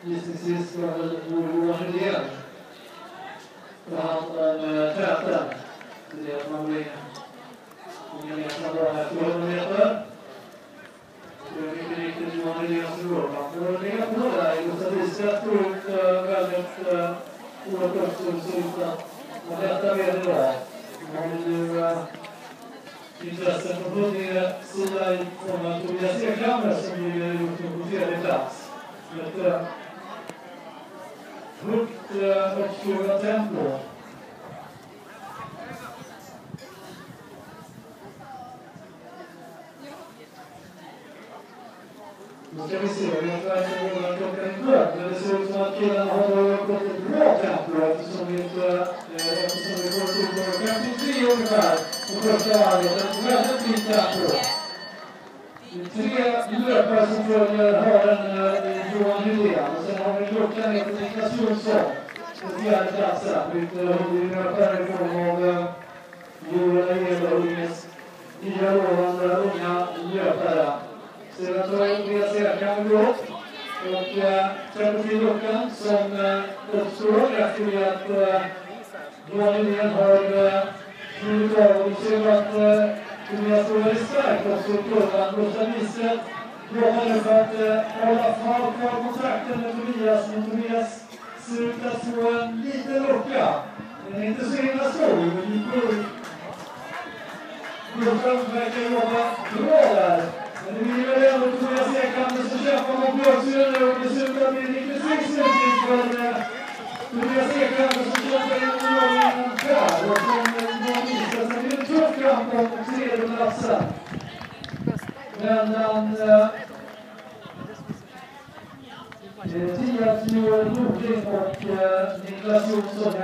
Gissningsvis var det Johan Rydén. För han täten. Det är att man blir gemensam bara efter 100 meter. Det är mycket riktigt Johan Rydén som går. Man får lägga på där. Gustav Wistedt går ut väldigt oerhört uppstöd så ut att man lättar med idag. Man har nu intressen från Huddinge sida i form av Tobias Ekhammer som ligger på tredje plats. Ett högt uppskruvat tempo. Nu ska vi se, vi har verkligen klockan i kvart, men det ser ut som att killarna har gått ett bra tempo eftersom vi går ut på 53 ungefär på första varvet. Ett väldigt fint tempo. Det är 3 löpare som följer haren Johan Rydén och sen har vi klockan ner till Niklas Jonsson på fjärde platsen. Byter Huddinge-löpare i form av Johan Rydén och Huddinges nya lovande unga löpare. Sedan tar jag Tobias Ekhammer gå upp och släpper till luckan som uppstår efter det att Johan Rydén har klivit av och vi ser att Tobias står väldigt starkt också i kurvan. Gustav Wistedt jobbar nu för att hålla kvar kontakten med Tobias, men Tobias ser ut att få en liten lucka. Den är inte så himla stor. Gustav verkar jobba bra där. Men det blir väl ändå Tobias Ekhammer som kämpar mot Björksjö nu och det ser ut att bli riktigt slutning för Tobias Ekhammer som kämpar in och gör innan där och som visar sig. Det är en tuff kamp om tredje platsen. Mellan 10 Nordling och Niklas Jonsson.